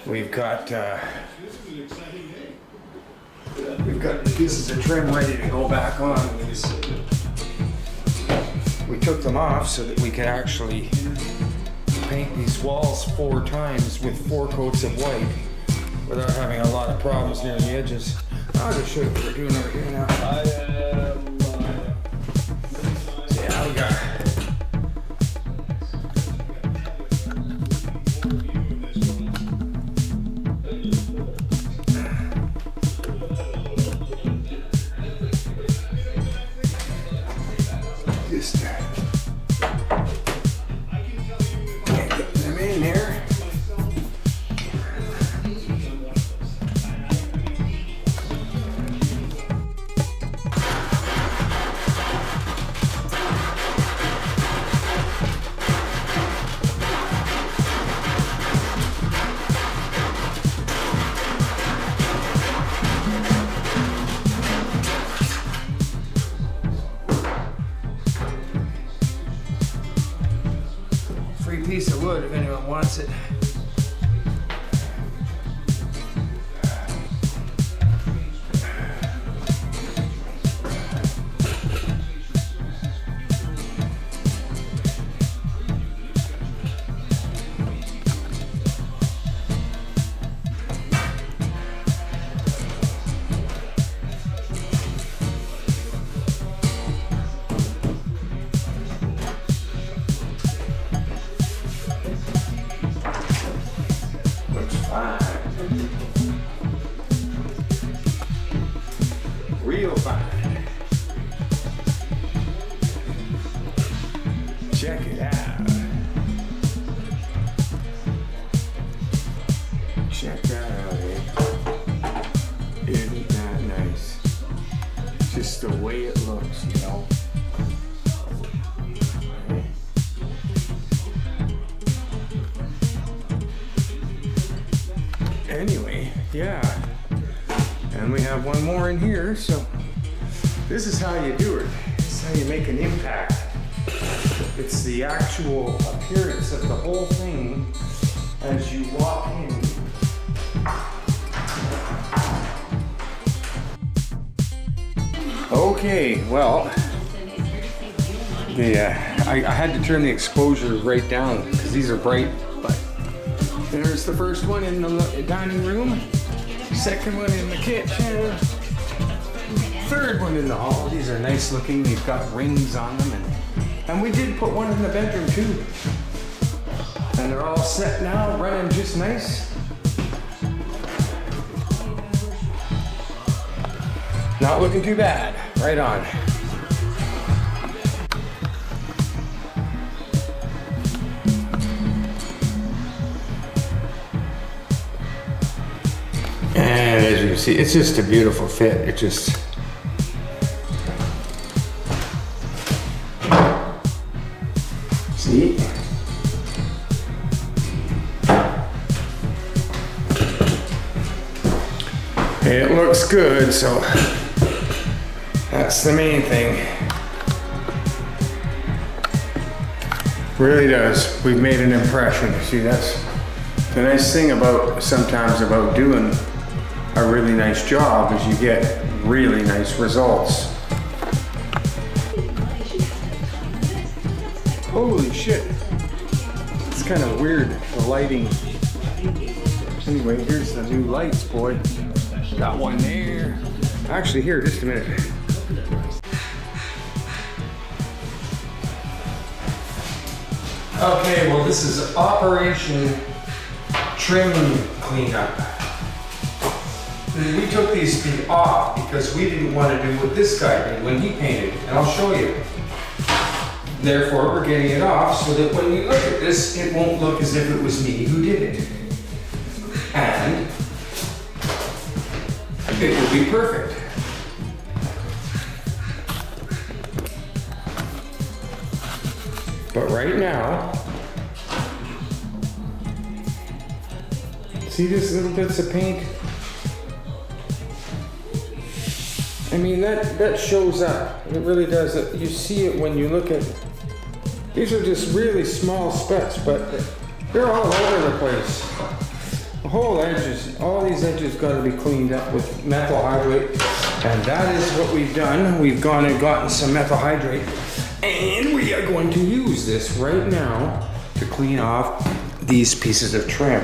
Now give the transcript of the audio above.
We've got pieces of trim ready to go back on. We took them off so that we could actually paint these walls 4 times with 4 coats of white without having a lot of problems near the edges. I'll just show you what we're doing over here now. Yeah, we got just get them in here. Free piece of wood if anyone wants it. Real fine. Check it out. Check that out, eh? Isn't that nice? Just the way it looks, you know? Anyway, yeah. And we have one more in here, so this is how you do it. This is how you make an impact. It's the actual appearance of the whole thing as you walk in. Okay, well, I had to turn the exposure right down because these are bright, but there's the first one in the dining room. Second one in the kitchen. Third one in the hall. These are nice looking. They've got rings on them. And we did put one in the bedroom too. And they're all set now, running just nice. Not looking too bad. Right on. And as you can see, it's just a beautiful fit. It just... See? It looks good, so that's the main thing. Really does. We've made an impression. See, that's the nice thing about sometimes about doing a really nice job is you get really nice results. Holy shit. It's kind of weird, the lighting. Anyway, here's the new lights, boy. Got one there. Actually, here, just a minute. Okay, well, this is Operation Trim Cleanup. We took these feet off because we didn't want to do what this guy did when he painted, and I'll show you. Therefore, we're getting it off so that when you look at this, it won't look as if it was me who did it. And it will be perfect. But right now, see these little bits of paint? I mean, that shows up. It really does. You see it when you look at, these are just really small specks, but they're all over the place. The whole edges, all these edges got to be cleaned up with methyl hydrate, and that is what we've done. We've gone and gotten some methyl hydrate, and we are going to use this right now to clean off these pieces of trim.